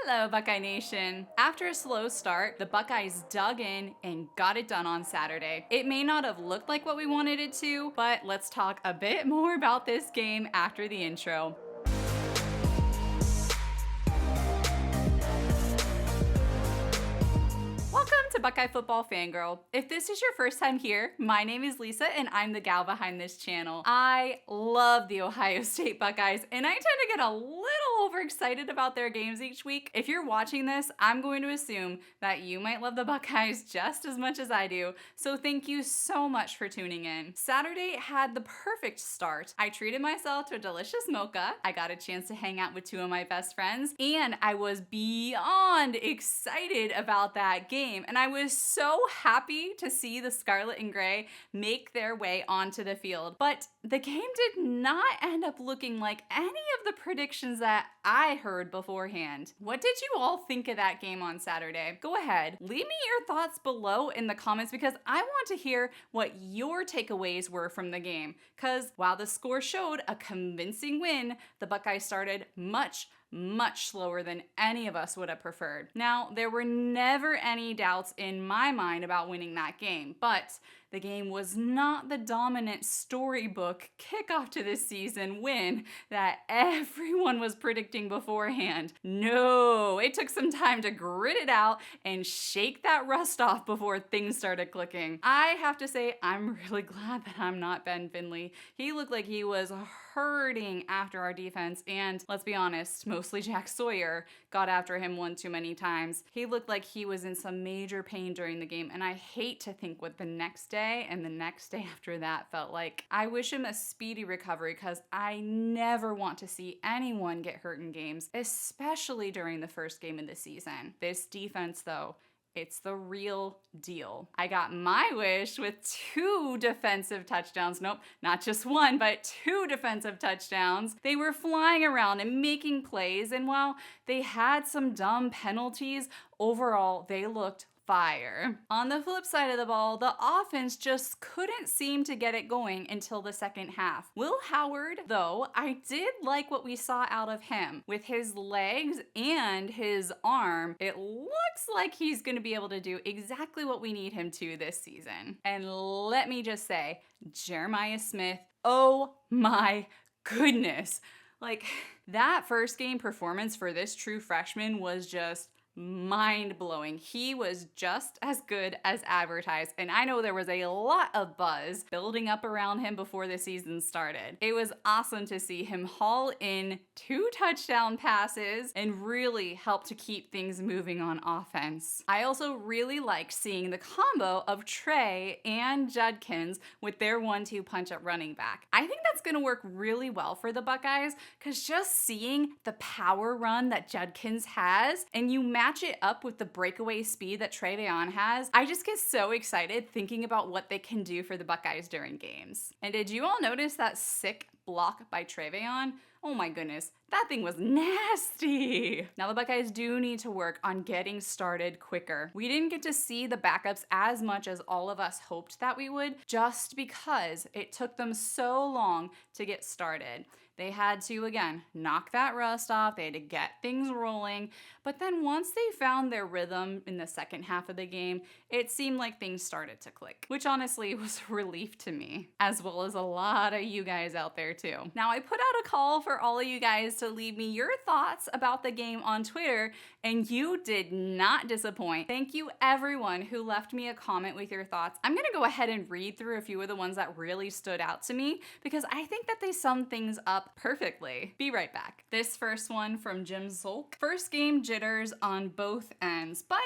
Hello, Buckeye Nation. After a slow start, the Buckeyes dug in and got it done on Saturday. It may not have looked like what we wanted it to, but let's talk a bit more about this game after the intro. Welcome to Buckeye Football Fangirl. If this is your first time here, my name is Lisa and I'm the gal behind this channel. I love the Ohio State Buckeyes and I tend to get a little overexcited about their games each week. If you're watching this, I'm going to assume that you might love the Buckeyes just as much as I do, so thank you so much for tuning in. Saturday had the perfect start. I treated myself to a delicious mocha, I got a chance to hang out with two of my best friends, and I was beyond excited about that game. And I was so happy to see the Scarlet and Gray make their way onto the field. But the game did not end up looking like any of the predictions that I heard beforehand. What did you all think of that game on Saturday? Go ahead, leave me your thoughts below in the comments because I want to hear what your takeaways were from the game. Because while the score showed a convincing win, the Buckeyes started much slower than any of us would have preferred. Now, there were never any doubts in my mind about winning that game, but the game was not the dominant storybook kickoff to this season win that everyone was predicting beforehand. No, it took some time to grit it out and shake that rust off before things started clicking. I have to say, I'm really glad that I'm not Ben Finley. He looked like he was hurting after our defense, and let's be honest, mostly Jack Sawyer got after him one too many times. He looked like he was in some major pain during the game, and I hate to think what the next day and the next day after that felt like. I wish him a speedy recovery because I never want to see anyone get hurt in games, especially during the first game of the season. This defense, though, it's the real deal. I got my wish with 2 defensive touchdowns. Nope, not just one, but 2 defensive touchdowns. They were flying around and making plays, and while they had some dumb penalties, overall they looked fire. On the flip side of the ball, the offense just couldn't seem to get it going until the second half. Will Howard, though, I did like what we saw out of him. With his legs and his arm, it looks like he's going to be able to do exactly what we need him to this season. And let me just say, Jeremiah Smith, oh my goodness. Like, that first game performance for this true freshman was just mind-blowing. He was just as good as advertised, and I know there was a lot of buzz building up around him before the season started. It was awesome to see him haul in 2 touchdown passes and really help to keep things moving on offense. I also really liked seeing the combo of Tre and Judkins with their 1-2 punch at running back. I think that's going to work really well for the Buckeyes because just seeing the power run that Judkins has and you match it up with the breakaway speed that Tre'Veon has, I just get so excited thinking about what they can do for the Buckeyes during games. And did you all notice that sick block by Tre'Veon? Oh my goodness, that thing was nasty. Now the Buckeyes do need to work on getting started quicker. We didn't get to see the backups as much as all of us hoped that we would, just because it took them so long to get started. They had to, again, knock that rust off. They had to get things rolling. But then once they found their rhythm in the second half of the game, it seemed like things started to click, which honestly was a relief to me, as well as a lot of you guys out there too. Now, I put out a call for all of you guys to leave me your thoughts about the game on Twitter, and you did not disappoint. Thank you everyone who left me a comment with your thoughts. I'm gonna go ahead and read through a few of the ones that really stood out to me because I think that they sum things up perfectly. Be right back. This first one from Jim Zolk. First game jitters on both ends, but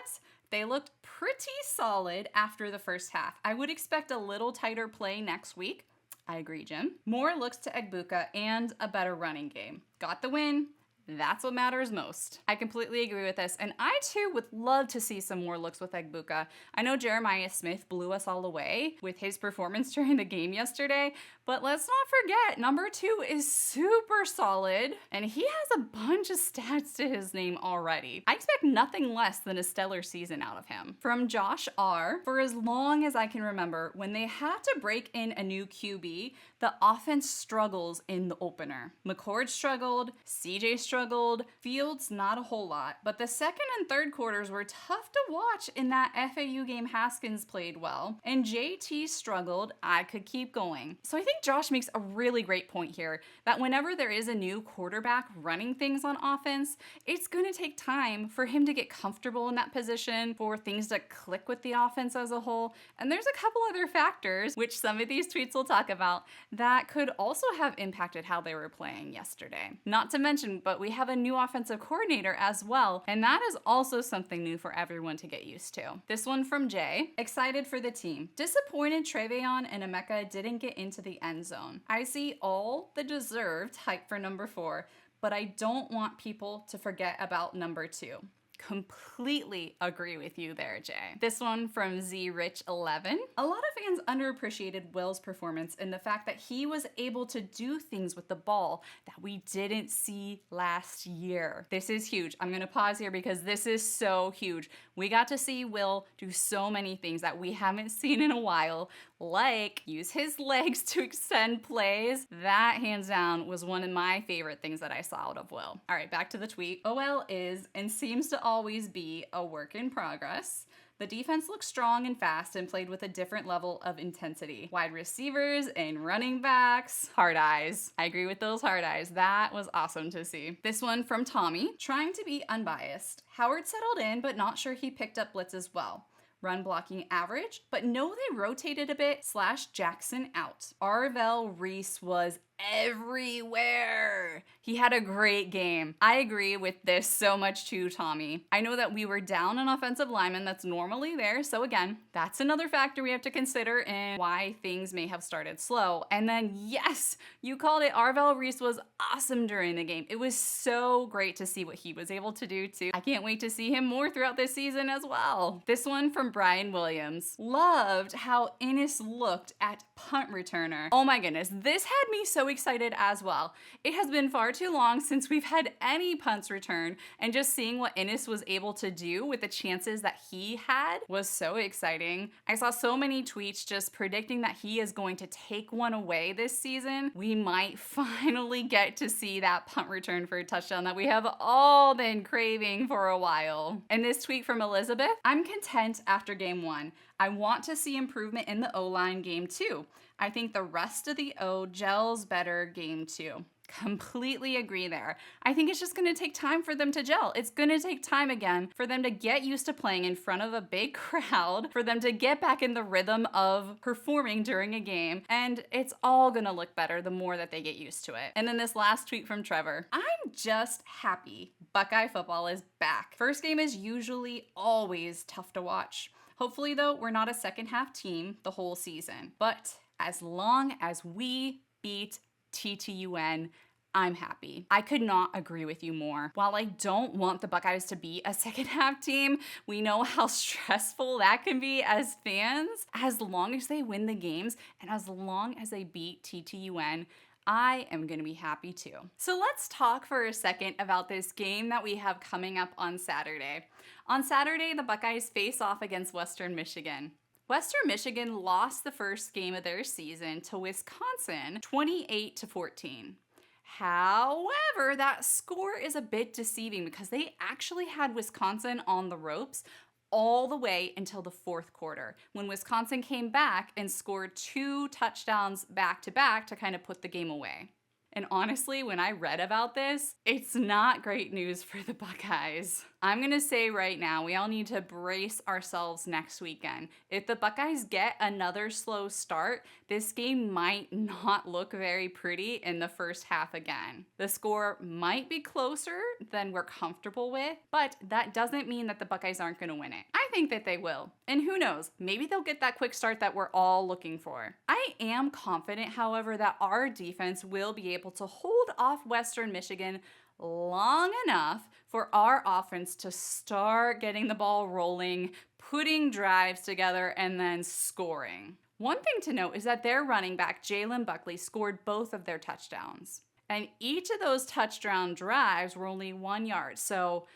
they looked pretty solid after the first half. I would expect a little tighter play next week. I agree, Jim. More looks to Egbuka and a better running game. Got the win. That's what matters most. I completely agree with this, and I too would love to see some more looks with Egbuka. I know Jeremiah Smith blew us all away with his performance during the game yesterday, But let's not forget, number 2 is super solid, and he has a bunch of stats to his name already. I expect nothing less than a stellar season out of him. From Josh R., for as long as I can remember, when they have to break in a new QB, the offense struggles in the opener. McCord struggled, CJ struggled, Fields not a whole lot, but the second and third quarters were tough to watch in that FAU game. Haskins played well, and JT struggled. I could keep going. So I think Josh makes a really great point here that whenever there is a new quarterback running things on offense, it's going to take time for him to get comfortable in that position, for things to click with the offense as a whole. And there's a couple other factors, which some of these tweets will talk about, that could also have impacted how they were playing yesterday. Not to mention, but we have a new offensive coordinator as well, and that is also something new for everyone to get used to. This one from Jay. Excited for the team. Disappointed Trevion and Emeka didn't get into the end zone. I see all the deserved hype for number 4, but I don't want people to forget about number 2. Completely agree with you there, Jay. This one from ZRich11. A lot of fans underappreciated Will's performance and the fact that he was able to do things with the ball that we didn't see last year. This is huge. I'm gonna pause here because this is so huge. We got to see Will do so many things that we haven't seen in a while, like use his legs to extend plays. That, hands down, was one of my favorite things that I saw out of Will. All right, back to the tweet. OL is and seems to always be a work in progress. The defense looked strong and fast and played with a different level of intensity. Wide receivers and running backs, hard eyes. I agree with those hard eyes. That was awesome to see. This one from Tommy. Trying to be unbiased. Howard settled in, but not sure he picked up blitz as well. Run blocking average, but know they rotated a bit. / Jackson out. Arvell Reese was everywhere. He had a great game. I agree with this so much too, Tommy. I know that we were down an offensive lineman that's normally there, so again, that's another factor we have to consider in why things may have started slow. And then yes, you called it, Arvell Reese was awesome during the game. It was so great to see what he was able to do too. I can't wait to see him more throughout this season as well. This one from Brian Williams. Loved how Innis looked at punt returner. Oh my goodness, this had me so excited as well. It has been far too long since we've had any punts return, and just seeing what Innis was able to do with the chances that he had was so exciting. I saw so many tweets just predicting that he is going to take one away this season. We might finally get to see that punt return for a touchdown that we have all been craving for a while. And this tweet from Elizabeth, I'm content after game 1. I want to see improvement in the O-line game 2. I think the rest of the O gels better game 2. Completely agree there. I think it's just going to take time for them to gel. It's going to take time again for them to get used to playing in front of a big crowd, for them to get back in the rhythm of performing during a game, and it's all going to look better the more that they get used to it. And then this last tweet from Trevor. I'm just happy Buckeye football is back. First game is usually always tough to watch. Hopefully, though, we're not a second half team the whole season. But as long as we beat TTUN, I'm happy. I could not agree with you more. While I don't want the Buckeyes to be a second half team, we know how stressful that can be as fans. As long as they win the games and as long as they beat TTUN, I am going to be happy too. So let's talk for a second about this game that we have coming up on Saturday. On Saturday, the Buckeyes face off against Western Michigan. Western Michigan lost the first game of their season to Wisconsin 28-14. However, that score is a bit deceiving because they actually had Wisconsin on the ropes all the way until the fourth quarter, when Wisconsin came back and scored 2 touchdowns back-to-back to kind of put the game away. And honestly, when I read about this, it's not great news for the Buckeyes. I'm gonna say right now, we all need to brace ourselves next weekend. If the Buckeyes get another slow start, this game might not look very pretty in the first half again. The score might be closer than we're comfortable with, but that doesn't mean that the Buckeyes aren't gonna win it. I think that they will. And who knows, maybe they'll get that quick start that we're all looking for. I am confident, however, that our defense will be able to hold off Western Michigan long enough for our offense to start getting the ball rolling, putting drives together, and then scoring. One thing to note is that their running back, Jalen Buckley, scored both of their touchdowns. And each of those touchdown drives were only 1 yard, so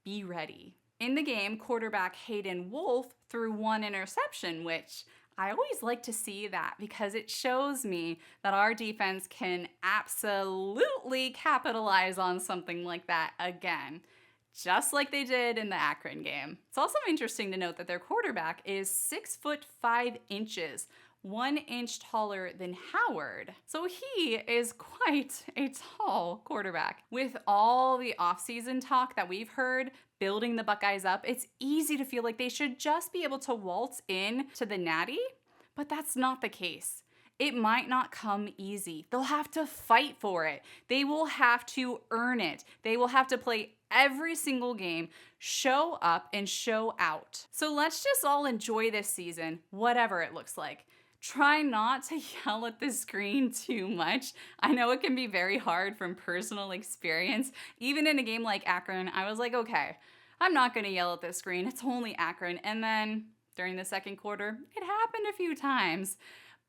be ready. In the game, quarterback Hayden Wolf threw 1 interception, which I always like to see that because it shows me that our defense can absolutely capitalize on something like that again, just like they did in the Akron game. It's also interesting to note that their quarterback is 6'5", 1 inch taller than Howard. So he is quite a tall quarterback. With all the offseason talk that we've heard building the Buckeyes up, it's easy to feel like they should just be able to waltz in to the Natty, but that's not the case. It might not come easy. They'll have to fight for it. They will have to earn it. They will have to play every single game, show up and show out. So let's just all enjoy this season, whatever it looks like. Try not to yell at the screen too much. I know it can be very hard from personal experience. Even in a game like Akron, I was like, okay, I'm not gonna yell at the screen. It's only Akron. And then during the second quarter, it happened a few times.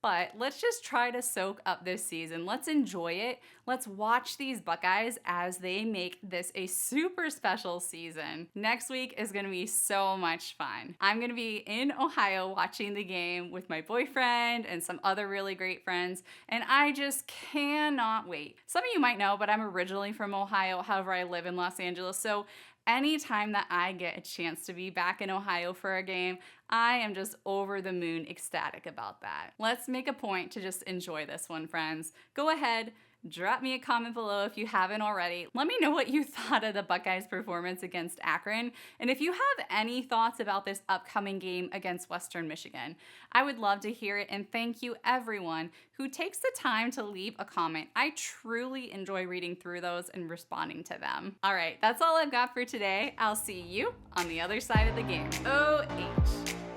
But let's just try to soak up this season. Let's enjoy it. Let's watch these Buckeyes as they make this a super special season. Next week is gonna be so much fun. I'm gonna be in Ohio watching the game with my boyfriend and some other really great friends, and I just cannot wait. Some of you might know, but I'm originally from Ohio. However, I live in Los Angeles, so anytime that I get a chance to be back in Ohio for a game, I am just over the moon ecstatic about that. Let's make a point to just enjoy this one, friends. Go ahead, drop me a comment below if you haven't already. Let me know what you thought of the Buckeyes' performance against Akron, and if you have any thoughts about this upcoming game against Western Michigan. I would love to hear it, and thank you everyone who takes the time to leave a comment. I truly enjoy reading through those and responding to them. All right, that's all I've got for today. I'll see you on the other side of the game. OH.